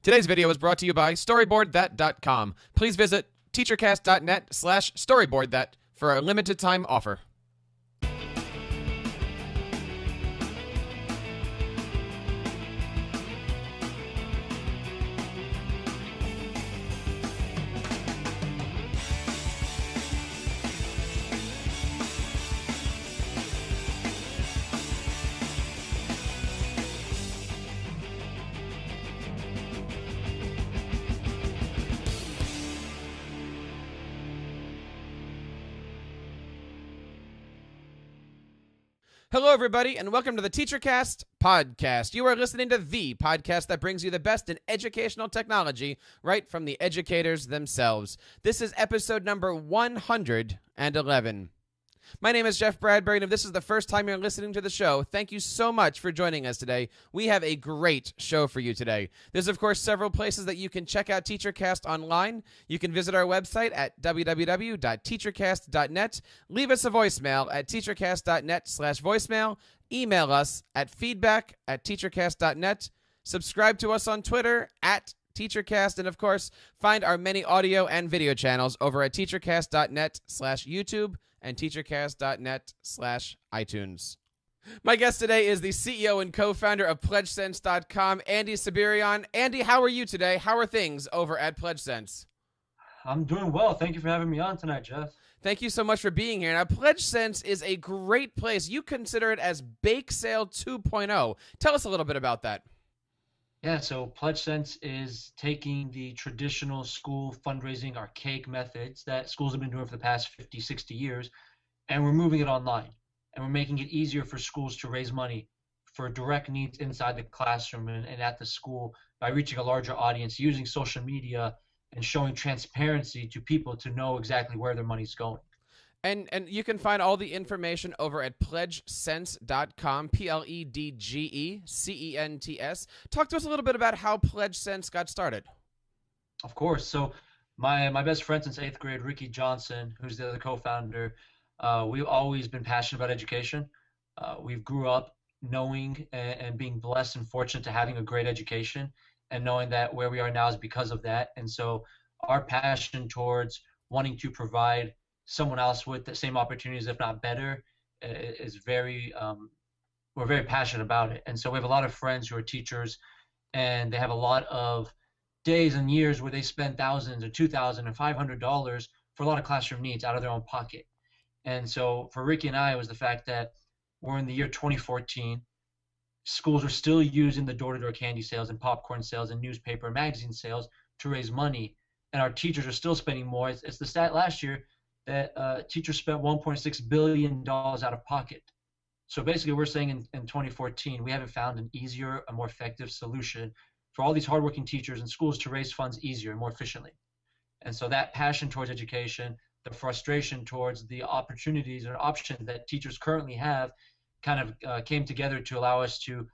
Today's video is brought to you by StoryboardThat.com. Please visit teachercast.net/storyboardthat for a limited time offer. Hello, everybody, and welcome to the TeacherCast podcast. You are listening to the podcast that brings you the best in educational technology right from the educators themselves. This is episode number 111. My name is Jeff Bradbury, and if this is the first time you're listening to the show, thank you so much for joining us today. We have a great show for you today. There's, of course, several places that you can check out TeacherCast online. You can visit our website at www.teachercast.net. Leave us a voicemail at teachercast.net/voicemail. Email us at feedback@teachercast.net. Subscribe to us on Twitter at TeacherCast, and of course, find our many audio and video channels over at teachercast.net/YouTube and teachercast.net/iTunes. My guest today is the CEO and co-founder of PledgeCents.com, Andyshea Saberioon. Andy, how are you today? How are things over at PledgeCents? I'm doing well. Thank you for having me on tonight, Jeff. Thank you so much for being here. Now, PledgeCents is a great place. You consider it as Bake Sale 2.0. Tell us a little bit about that. Yeah, so PledgeCents is taking the traditional school fundraising archaic methods that schools have been doing for the past 50, 60 years, and we're moving it online. And we're making it easier for schools to raise money for direct needs inside the classroom and at the school by reaching a larger audience, using social media, and showing transparency to people to know exactly where their money's going. And you can find all the information over at PledgeCents.com, PledgeCents. Talk to us a little bit about how PledgeCents got started. Of course. So my best friend since 8th grade, Ricky Johnson, who's the other co-founder, we've always been passionate about education. We've grew up knowing and being blessed and fortunate to having a great education and knowing that where we are now is because of that. And so our passion towards wanting to provide someone else with the same opportunities, if not better, is we're very passionate about it. And so we have a lot of friends who are teachers, and they have a lot of days and years where they spend thousands or $2,000 and $500 for a lot of classroom needs out of their own pocket. And so for Ricky and I, it was the fact that we're in the year 2014. Schools are still using the door-to-door candy sales and popcorn sales and newspaper and magazine sales to raise money, and our teachers are still spending more. It's the stat last year that teachers spent $1.6 billion out of pocket. So basically we're saying in 2014, we haven't found an easier, a more effective solution for all these hardworking teachers and schools to raise funds easier and more efficiently. And so that passion towards education, the frustration towards the opportunities or options that teachers currently have kind of came together to allow us to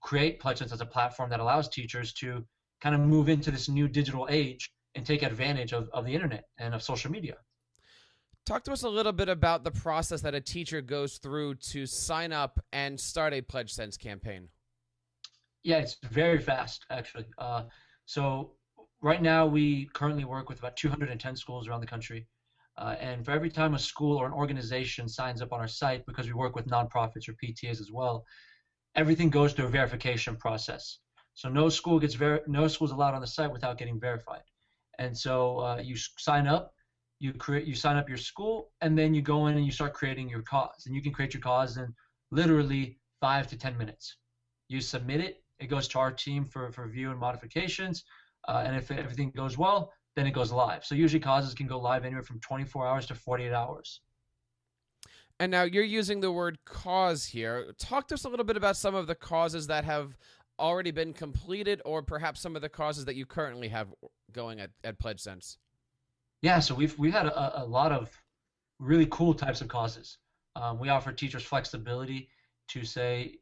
create PledgeCents as a platform that allows teachers to kind of move into this new digital age and take advantage of the internet and of social media. Talk to us a little bit about the process that a teacher goes through to sign up and start a PledgeCents campaign. Yeah, it's very fast, actually. So right now we currently work with about 210 schools around the country. And for every time a school or an organization signs up on our site, because we work with nonprofits or PTAs as well, everything goes through a verification process. So no school is allowed on the site without getting verified. And so you sign up. You sign up your school, and then you go in and you start creating your cause. And you can create your cause in literally 5 to 10 minutes. You submit it. It goes to our team for review and modifications. And if everything goes well, then it goes live. So usually causes can go live anywhere from 24 hours to 48 hours. And now you're using the word cause here. Talk to us a little bit about some of the causes that have already been completed, or perhaps some of the causes that you currently have going at PledgeCents. Yeah, so we've had a lot of really cool types of causes. We offer teachers flexibility to say,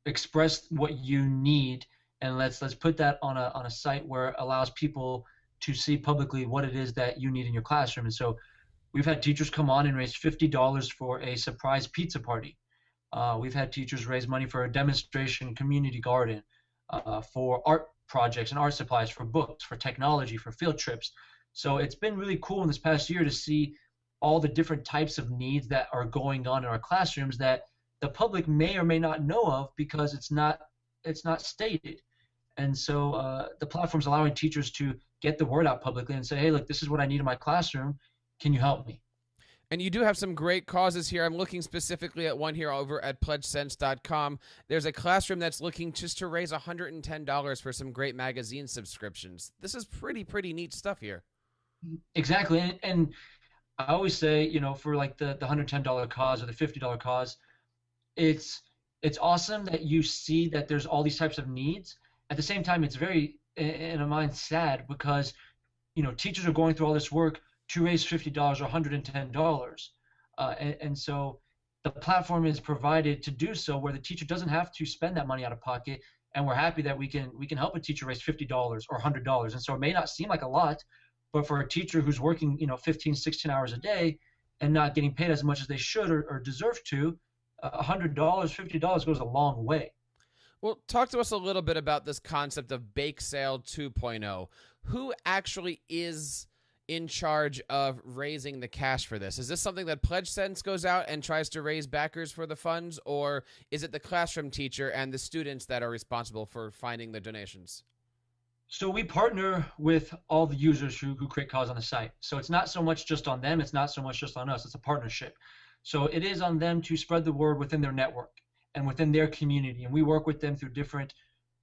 express what you need, and let's put that on a site where it allows people to see publicly what it is that you need in your classroom. And so we've had teachers come on and raise $50 for a surprise pizza party. We've had teachers raise money for a demonstration community garden, for art projects and art supplies, for books, for technology, for field trips. So it's been really cool in this past year to see all the different types of needs that are going on in our classrooms that the public may or may not know of because it's not stated. And so the platform's allowing teachers to get the word out publicly and say, hey, look, this is what I need in my classroom. Can you help me? And you do have some great causes here. I'm looking specifically at one here over at PledgeCents.com. There's a classroom that's looking just to raise $110 for some great magazine subscriptions. This is pretty neat stuff here. Exactly. And I always say, for like the $110 cause or the $50 cause, it's awesome that you see that there's all these types of needs. At the same time, it's very, in a mind, sad because, teachers are going through all this work to raise $50 or $110. And so the platform is provided to do so where the teacher doesn't have to spend that money out of pocket. And we're happy that we can help a teacher raise $50 or $100. And so it may not seem like a lot, but for a teacher who's working, 15, 16 hours a day and not getting paid as much as they should or deserve to, $100, $50 goes a long way. Well, talk to us a little bit about this concept of Bake Sale 2.0. Who actually is in charge of raising the cash for this? Is this something that PledgeCents goes out and tries to raise backers for the funds, or is it the classroom teacher and the students that are responsible for finding the donations? So we partner with all the users who create cause on the site. So it's not so much just on them. It's not so much just on us. It's a partnership. So it is on them to spread the word within their network and within their community. And we work with them through different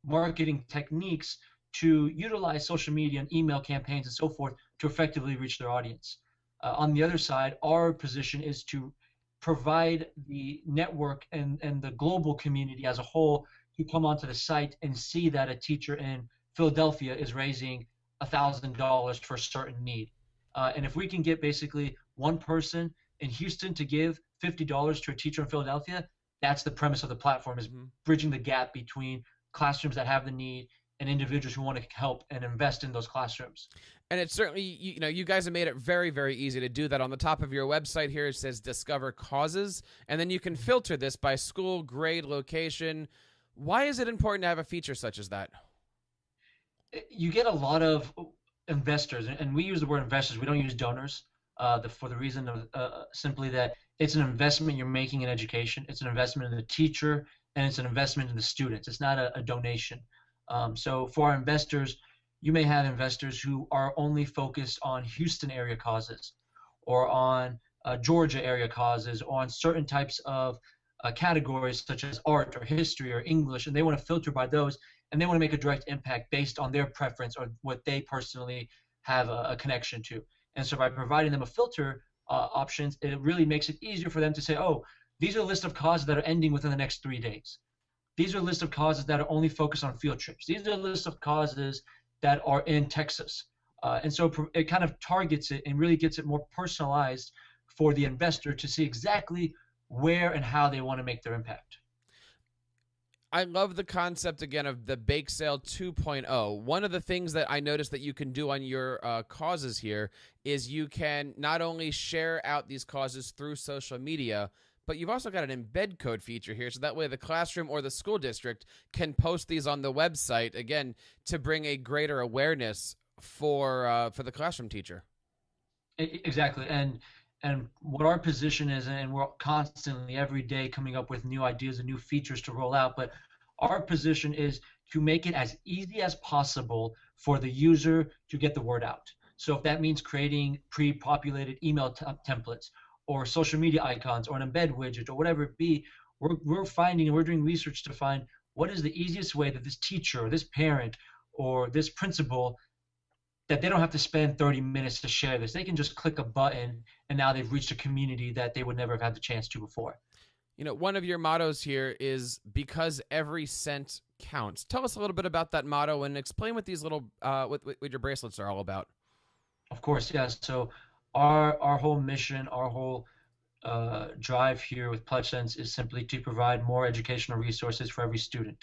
marketing techniques to utilize social media and email campaigns and so forth to effectively reach their audience. On the other side, our position is to provide the network and the global community as a whole to come onto the site and see that a teacher in Philadelphia is raising $1,000 for a certain need. And if we can get basically one person in Houston to give $50 to a teacher in Philadelphia, that's the premise of the platform, is bridging the gap between classrooms that have the need and individuals who want to help and invest in those classrooms. And it's certainly, you guys have made it very easy to do that. On the top of your website here, it says Discover Causes, and then you can filter this by school, grade, location. Why is it important to have a feature such as that? You get a lot of investors, and we use the word investors. We don't use donors for the reason of simply that it's an investment you're making in education. It's an investment in the teacher, and it's an investment in the students. It's not a donation. So for our investors, you may have investors who are only focused on Houston area causes or on Georgia area causes or on certain types of categories such as art or history or English, and they want to filter by those, and they want to make a direct impact based on their preference or what they personally have a connection to. And so by providing them a filter options, it really makes it easier for them to say, oh, these are a list of causes that are ending within the next 3 days. These are a list of causes that are only focused on field trips. These are a list of causes that are in Texas. And so it kind of targets it and really gets it more personalized for the investor to see exactly where and how they want to make their impact. I love the concept, again, of the Bake Sale 2.0. One of the things that I noticed that you can do on your causes here is you can not only share out these causes through social media, but you've also got an embed code feature here, so that way the classroom or the school district can post these on the website, again, to bring a greater awareness for the classroom teacher. Exactly. And what our position is, and we're constantly every day coming up with new ideas and new features to roll out, but our position is to make it as easy as possible for the user to get the word out. So if that means creating pre-populated email templates or social media icons or an embed widget or whatever it be, we're finding and we're doing research to find what is the easiest way that this teacher or this parent or this principal, that they don't have to spend 30 minutes to share this. They can just click a button, and now they've reached a community that they would never have had the chance to before. One of your mottos here is because every cent counts. Tell us a little bit about that motto and explain what these little, what your bracelets are all about. Of course, yes. So our whole mission, our whole drive here with PledgeCents is simply to provide more educational resources for every student.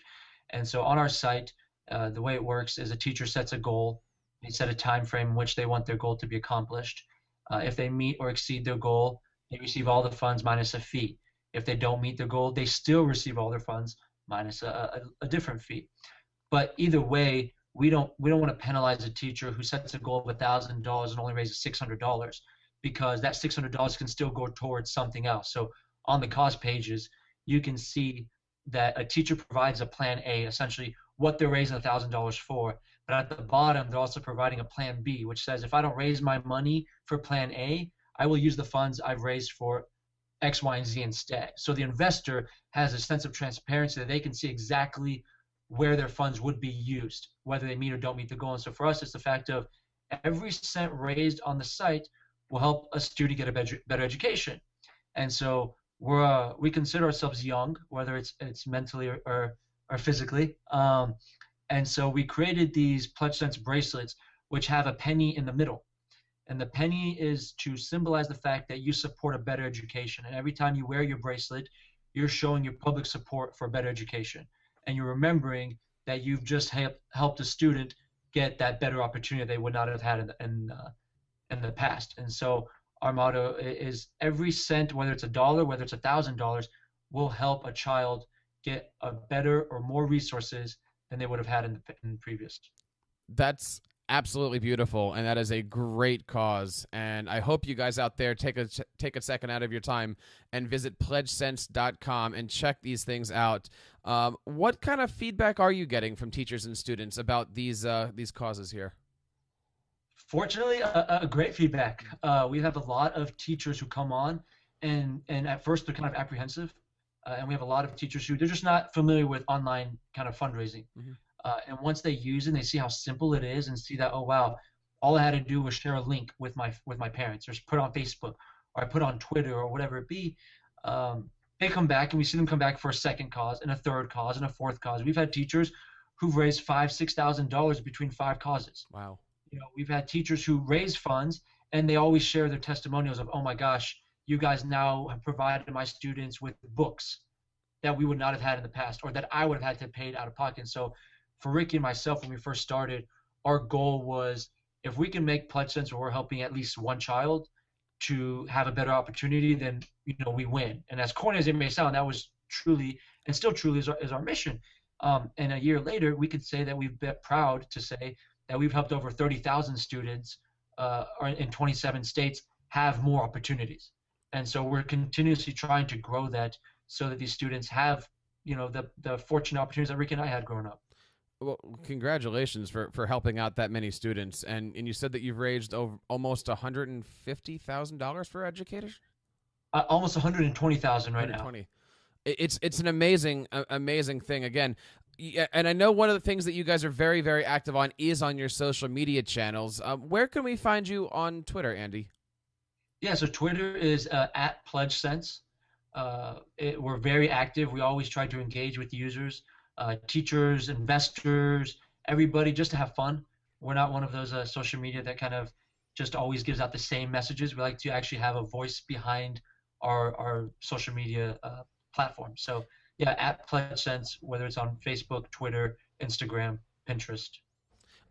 And so on our site, the way it works is a teacher sets a goal. They set a time frame in which they want their goal to be accomplished. If they meet or exceed their goal, they receive all the funds minus a fee. If they don't meet their goal, they still receive all their funds minus a different fee. But either way, we don't want to penalize a teacher who sets a goal of $1,000 and only raises $600, because that $600 can still go towards something else. So on the cost pages, you can see that a teacher provides a plan A, essentially what they're raising $1,000 for. But at the bottom, they're also providing a plan B, which says if I don't raise my money for plan A, I will use the funds I've raised for X, Y, and Z instead. So the investor has a sense of transparency that they can see exactly where their funds would be used, whether they meet or don't meet the goal. And so for us, it's the fact of every cent raised on the site will help a student get a better education. And so we consider ourselves young, whether it's mentally or physically. And so we created these PledgeCents bracelets, which have a penny in the middle. And the penny is to symbolize the fact that you support a better education. And every time you wear your bracelet, you're showing your public support for a better education. And you're remembering that you've just helped a student get that better opportunity they would not have had in the past. And so our motto is every cent, whether it's $1, whether it's $1,000, will help a child get a better or more resources than they would have had in the previous. That's absolutely beautiful, and that is a great cause. And I hope you guys out there take a second out of your time and visit PledgeCents.com and check these things out. What kind of feedback are you getting from teachers and students about these causes here? Fortunately, a great feedback. We have a lot of teachers who come on, and at first they're kind of apprehensive. And we have a lot of teachers who they're just not familiar with online kind of fundraising. Mm-hmm. And once they use it and they see how simple it is and see that, oh, wow, all I had to do was share a link with my parents or put it on Facebook or I put it on Twitter or whatever it be, they come back and we see them come back for a second cause and a third cause and a fourth cause. We've had teachers who've raised $5,000-$6,000 between 5 causes. Wow. We've had teachers who raise funds and they always share their testimonials of, oh my gosh, you guys now have provided my students with books that we would not have had in the past or that I would have had to pay out of pocket. And so for Ricky and myself, when we first started, our goal was if we can make PledgeCents where we're helping at least one child to have a better opportunity, then we win. And as corny as it may sound, that was truly and still truly is our mission. And a year later, we could say that we've been proud to say that we've helped over 30,000 students in 27 states have more opportunities. And so we're continuously trying to grow that so that these students have, the fortunate opportunities that Rick and I had growing up. Well, congratulations for helping out that many students. And you said that you've raised over almost $150,000 for educators? Almost $120,000 right now. It's an amazing thing. Again, and I know one of the things that you guys are very, very active on is on your social media channels. Where can we find you on Twitter, Andy? Yeah, so Twitter is at PledgeCents. We're very active. We always try to engage with users, teachers, investors, everybody, just to have fun. We're not one of those social media that kind of just always gives out the same messages. We like to actually have a voice behind our social media platform. So yeah, at PledgeCents, whether it's on Facebook, Twitter, Instagram, Pinterest.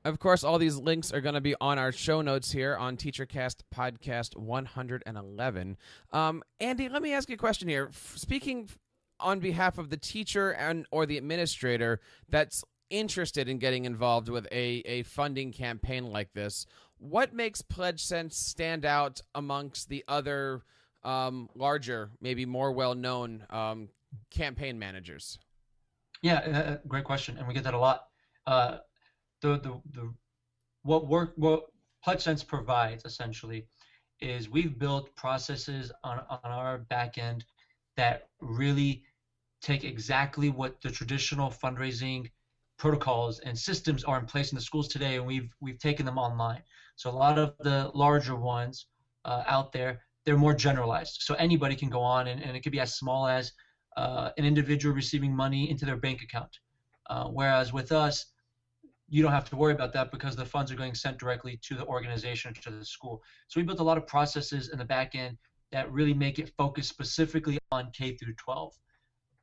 Of course, all these links are going to be on our show notes here on TeacherCast Podcast 111. Andy, let me ask you a question here. Speaking on behalf of the teacher or the administrator that's interested in getting involved with a funding campaign like this, what makes PledgeCents stand out amongst the other larger, maybe more well-known campaign managers? Yeah, great question, and we get that a lot. What PledgeCents provides essentially is we've built processes on our back end that really take exactly what the traditional fundraising protocols and systems are in place in the schools today, and we've taken them online. So a lot of the larger ones out there, they're more generalized. So anybody can go on, and it could be as small as an individual receiving money into their bank account. Whereas with us, you don't have to worry about that because the funds are going sent directly to the organization or to the school. So we built a lot of processes in the back end that really make it focus specifically on K through 12.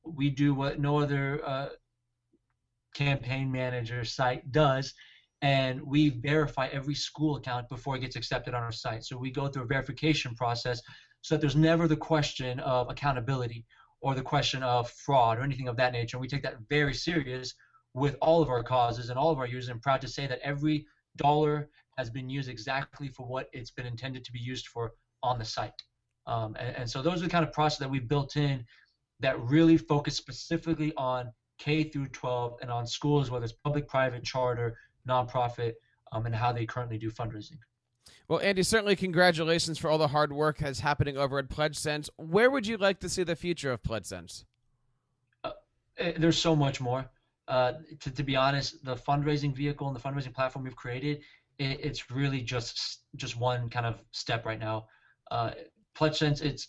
We do what no other campaign manager site does, and we verify every school account before it gets accepted on our site. So we go through a verification process so that there's never the question of accountability or the question of fraud or anything of that nature. And we take that very serious with all of our causes and all of our users. I'm proud to say that every dollar has been used exactly for what it's been intended to be used for on the site. And so those are the kind of process that we built in that really focus specifically on K through 12 and on schools, whether it's public, private, charter, nonprofit, and how they currently do fundraising. Well, Andy, certainly congratulations for all the hard work that's happening over at PledgeCents. Where would you like to see the future of PledgeCents? There's so much more. To be honest, the fundraising vehicle and the fundraising platform we've created, it's really just one kind of step right now. PledgeCents,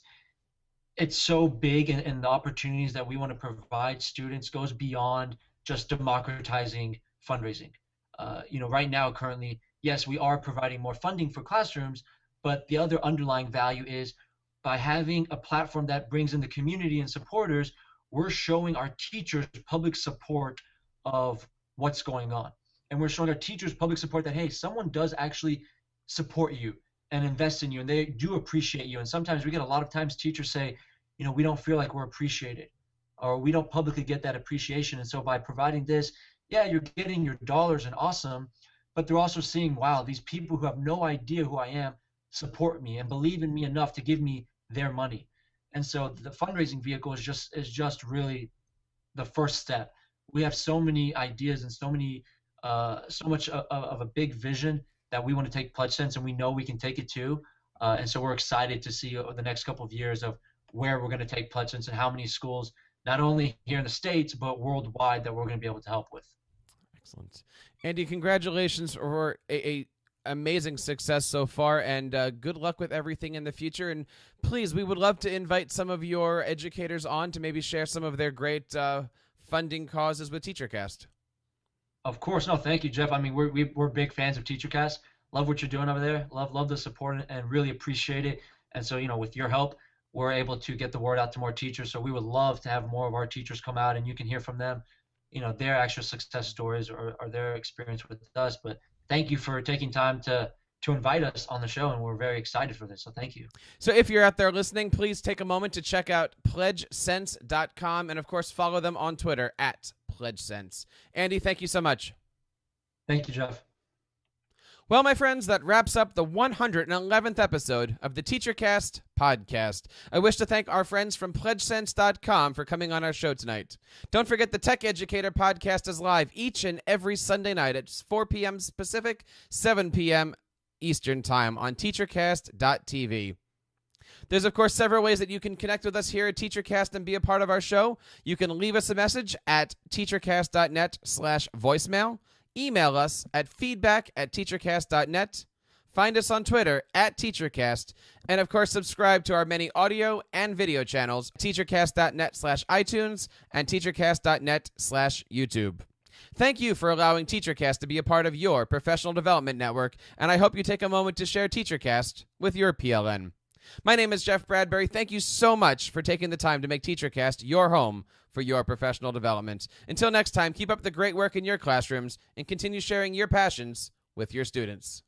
it's so big, and the opportunities that we want to provide students goes beyond just democratizing fundraising. Right now, currently, yes, we are providing more funding for classrooms, but the other underlying value is by having a platform that brings in the community and supporters, we're showing our teachers public support of what's going on. And we're showing our teachers public support that, hey, someone does actually support you and invest in you, and they do appreciate you. And sometimes we get a lot of times teachers say, we don't feel like we're appreciated, or we don't publicly get that appreciation. And so by providing this, yeah, you're getting your dollars and awesome, but they're also seeing, wow, these people who have no idea who I am support me and believe in me enough to give me their money. And so the fundraising vehicle is just really the first step. We have so many ideas and so much of a big vision that we want to take PledgeCents, and we know we can take it to. And so we're excited to see over the next couple of years of where we're going to take PledgeCents and how many schools, not only here in the States, but worldwide, that we're going to be able to help with. Excellent. Andy, congratulations for a amazing success so far, and good luck with everything in the future. And please, we would love to invite some of your educators on to maybe share some of their great funding causes with TeacherCast. Of course. No, thank you, Jeff. I mean, we're big fans of TeacherCast. Love what you're doing over there. Love the support and really appreciate it. And so, with your help, we're able to get the word out to more teachers. So we would love to have more of our teachers come out, and you can hear from them, their actual success stories or their experience with us. But thank you for taking time to invite us on the show, and we're very excited for this. So thank you. So if you're out there listening, please take a moment to check out PledgeCents.com, and of course follow them on Twitter at PledgeCents. Andy, thank you so much. Thank you, Jeff. Well, my friends, that wraps up the 111th episode of the TeacherCast podcast. I wish to thank our friends from PledgeCents.com for coming on our show tonight. Don't forget the Tech Educator podcast is live each and every Sunday night at 4 p.m. Pacific, 7 p.m. Eastern Time on TeacherCast.tv. There's, of course, several ways that you can connect with us here at TeacherCast and be a part of our show. You can leave us a message at teachercast.net/voicemail. Email us at feedback@teachercast.net. Find us on Twitter at TeacherCast. And, of course, subscribe to our many audio and video channels, teachercast.net/iTunes and teachercast.net/YouTube. Thank you for allowing TeacherCast to be a part of your professional development network, and I hope you take a moment to share TeacherCast with your PLN. My name is Jeff Bradbury. Thank you so much for taking the time to make TeacherCast your home for your professional development. Until next time, keep up the great work in your classrooms and continue sharing your passions with your students.